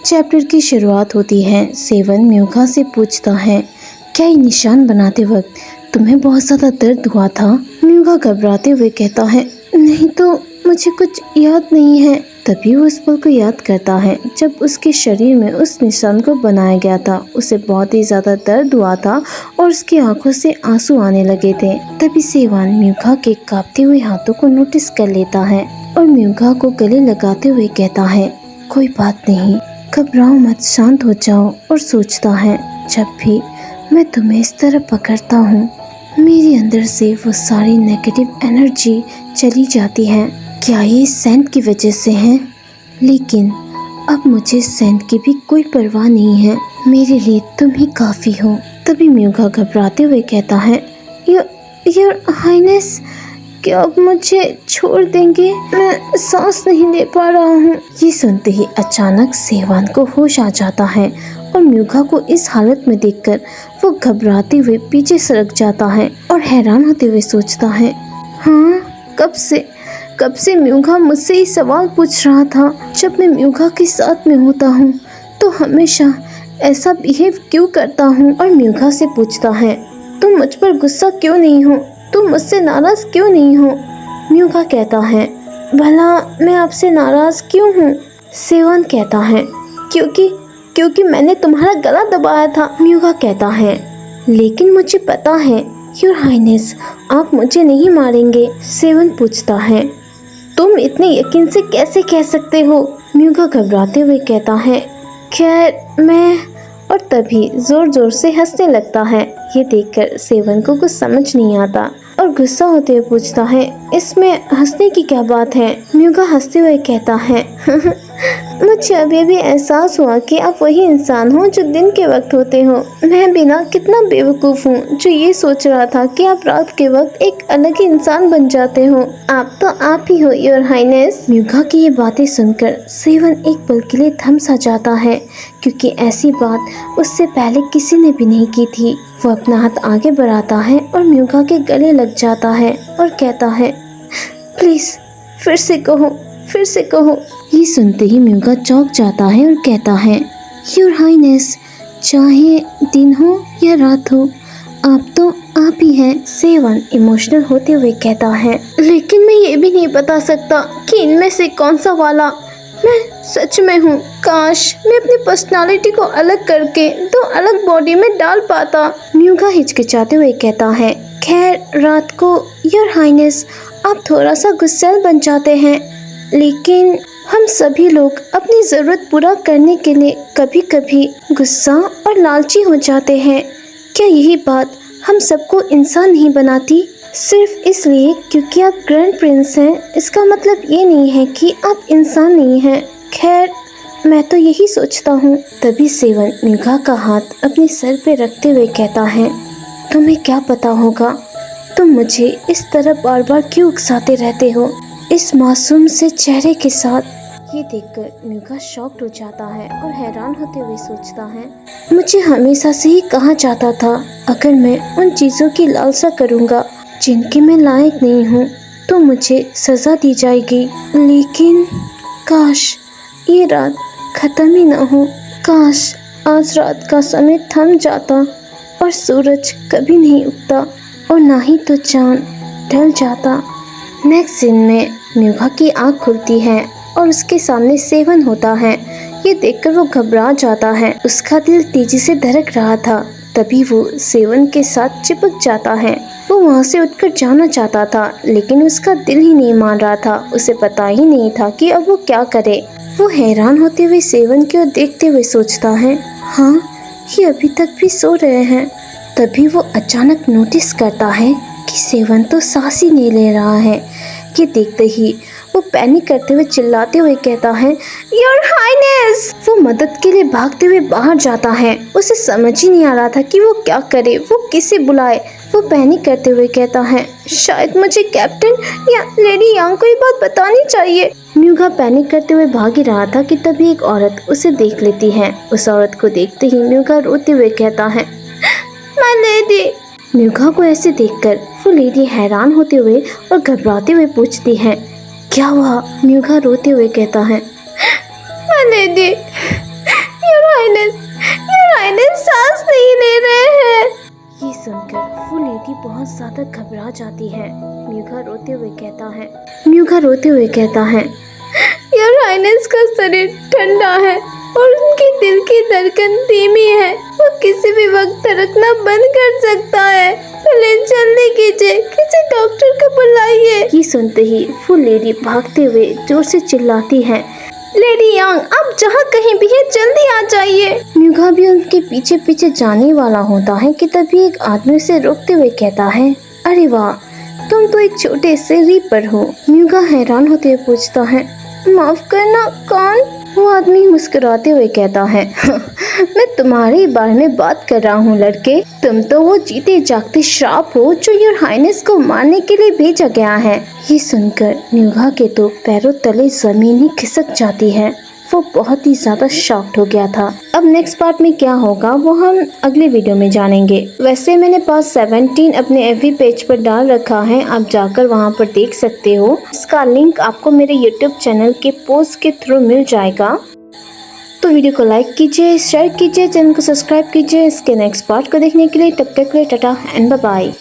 Chapter की शुरुआत होती है। सेवन म्यूका से पूछता है, क्या ये निशान बनाते वक्त तुम्हें बहुत ज़्यादा दर्द हुआ था? म्यूका घबराते हुए कहता है, नहीं तो मुझे कुछ याद नहीं है। तभी वो उस पल को याद करता है जब उसके शरीर में उस निशान को बनाया गया था। उसे बहुत ही ज़्यादा दर्द हुआ था और उसकी आंखों से आंसू आने लगे थे। तभी सेवन म्यूका के कांपते हुए हाथों को नोटिस कर लेता है और म्यूका को गले लगाते हुए कहता है, कोई बात नहीं, घबराओ मत, शांत हो जाओ। और सोचता है, जब भी मैं तुम्हें इस तरह पकड़ता हूँ मेरे अंदर से वो सारी नेगेटिव एनर्जी चली जाती है। क्या ये सेंट की वजह से है? लेकिन अब मुझे सेंट की भी कोई परवाह नहीं है, मेरे लिए तुम ही काफ़ी हो। तभी म्यूका घबराते हुए कहता है, योर हाइनेस, क्या आप मुझे छोड़ देंगे? मैं सांस नहीं ले पा रहा हूँ। ये सुनते ही अचानक सेवान को होश आ जाता है और म्यूका को इस हालत में देखकर वो घबराते हुए पीछे सरक जाता है और हैरान होते हुए सोचता है, हाँ, कब से म्यूका मुझसे ही सवाल पूछ रहा था। जब मैं म्यूका के साथ में होता हूँ तो हमेशा ऐसा बिहेव क्यों करता हूँ? और म्यूका से पूछता है, तुम मुझ पर गुस्सा क्यों नहीं हो? तुम मुझसे नाराज़ क्यों नहीं हो? म्यूका कहता है, भला मैं आपसे नाराज़ क्यों हूँ? सेवन कहता है, क्योंकि मैंने तुम्हारा गला दबाया था। म्यूका कहता है, लेकिन मुझे पता है योर हाइनेस, आप मुझे नहीं मारेंगे। सेवन पूछता है, तुम इतने यकीन से कैसे कह सकते हो? म्यूका घबराते हुए कहता है, खैर मैं। और तभी जोर जोर से हंसने लगता है। ये देखकर सेवन को कुछ समझ नहीं आता और गुस्सा होते हुए पूछता है, इसमें हंसने की क्या बात है? म्यूका हंसते हुए कहता है, मुझे अभी भी एहसास हुआ कि आप वही इंसान हो जो दिन के वक्त होते हो। मैं भी ना कितना बेवकूफ़ हूँ जो ये सोच रहा था कि आप रात के वक्त एक अलग ही इंसान बन जाते हो। आप तो आप ही हो योर हाइनेस। म्यूका की ये बातें सुनकर सेवन एक पल के लिए थम सा जाता है, क्योंकि ऐसी बात उससे पहले किसी ने भी नहीं की थी। वो अपना हाथ आगे बढ़ाता है और म्यूका के गले लग जाता है और कहता है, प्लीज़ फिर से कहो। ये सुनते ही म्यूका चौंक जाता है और कहता है, योर हाइनेस, चाहे दिन हो या रात हो, आप तो आप ही हैं। सेवन इमोशनल होते हुए कहता है, लेकिन मैं ये भी नहीं बता सकता कि इनमें से कौन सा वाला मैं सच में हूँ। काश मैं अपनी पर्सनालिटी को अलग करके दो अलग बॉडी में डाल पाता। म्यूका हिचकिचाते हुए कहता है, खैर रात को योर हाइनेस आप थोड़ा सा गुस्सैल बन जाते हैं, लेकिन हम सभी लोग अपनी ज़रूरत पूरा करने के लिए कभी कभी गुस्सा और लालची हो जाते हैं। क्या यही बात हम सबको इंसान नहीं बनाती? सिर्फ इसलिए क्योंकि आप ग्रैंड प्रिंस हैं, इसका मतलब ये नहीं है कि आप इंसान नहीं हैं। खैर मैं तो यही सोचता हूँ। तभी सेवन म्यूका का हाथ अपने सर पे रखते हुए कहता है, तुम्हें क्या पता होगा, तुम मुझे इस तरह बार बार क्यों उकसाते रहते हो इस मासूम से चेहरे के साथ। ये देखकर म्यूका शॉक्ड हो जाता है और हैरान होते हुए सोचता है, मुझे हमेशा से ही कहा जाता था अगर मैं उन चीज़ों की लालसा करूँगा जिनकी मैं लायक नहीं हूँ तो मुझे सज़ा दी जाएगी। लेकिन काश ये रात ख़त्म ही ना हो, काश आज रात का समय थम जाता और सूरज कभी नहीं उगता और ना ही तो चाँद ढल जाता। नेक्स्ट सीन में म्यूका की आँख खुलती है और उसके सामने सेवन होता है। ये देखकर वो घबरा जाता है, उसका दिल तेजी से धड़क रहा था। तभी वो सेवन के साथ चिपक जाता है। वो वहाँ से उठकर जाना चाहता था, लेकिन उसका दिल ही नहीं मान रहा था। उसे पता ही नहीं था कि अब वो क्या करे। वो हैरान होते हुए सेवन की ओर देखते हुए सोचता है, हाँ ये अभी तक भी सो रहे हैं। तभी वो अचानक नोटिस करता है कि सेवन तो सांस ही नहीं ले रहा है। ये देखते ही वो पैनिक करते हुए चिल्लाते हुए कहता है, योर हाइनेस। वो मदद के लिए भागते हुए बाहर जाता है। उसे समझ ही नहीं आ रहा था कि वो क्या करे, वो किसे बुलाए। वो पैनिक करते हुए कहता है, शायद मुझे कैप्टन या लेडी यांग को ये बात बतानी चाहिए। म्यूका पैनिक करते हुए भाग ही रहा था कि तभी एक औरत उसे देख लेती है। उस औरत को देखते ही म्यूका रोते हुए कहता है, माय लेडी। म्यूका को ऐसे देखकर वो लेडी हैरान होते हुए और घबराते हुए पूछती है, क्या हुआ? म्यूका रोते हुए कहता है, माय लेडी, लेडी बहुत ज्यादा घबरा जाती है। म्यूघा रोते हुए कहता है योर हाइनेस का शरीर ठंडा है और उनके दिल की धड़कन धीमी है। वो किसी भी वक्त धड़कना बंद कर सकता है। प्लीज जल्दी कीजिए, किसी डॉक्टर को बुलाइए। ये सुनते ही वो लेडी भागते हुए जोर से चिल्लाती है, लेडी यांग, आप जहाँ कहीं भी है जल्दी आ जाइए। म्यूघा भी उनके पीछे पीछे जाने वाला होता है कि तभी एक आदमी उसे रोकते हुए कहता है, अरे वाह, तुम तो एक छोटे से रीपर हो। म्यूघा हैरान होते हुए पूछता है, माफ करना, कौन? वो आदमी मुस्कुराते हुए कहता है, मैं तुम्हारे बारे में बात कर रहा हूँ लड़के। तुम तो वो जीते जागते श्राप हो जो योर हाइनेस को मारने के लिए भेजा गया है। ये सुनकर म्यूघा के तो पैरों तले जमीन ही खिसक जाती है। वो बहुत ही ज्यादा शॉक्ड हो गया था। अब नेक्स्ट पार्ट में क्या होगा वो हम अगले वीडियो में जानेंगे। वैसे मैंने पार्ट 17 अपने एफबी पेज पर डाल रखा है, आप जाकर वहां पर देख सकते हो। इसका लिंक आपको मेरे यूट्यूब चैनल के पोस्ट के थ्रू मिल जाएगा। तो वीडियो को लाइक कीजिए, शेयर कीजिए, चैनल को सब्सक्राइब कीजिए इसके नेक्स्ट पार्ट को देखने के लिए। तब तक के लिए टाटा एंड बाय बाय।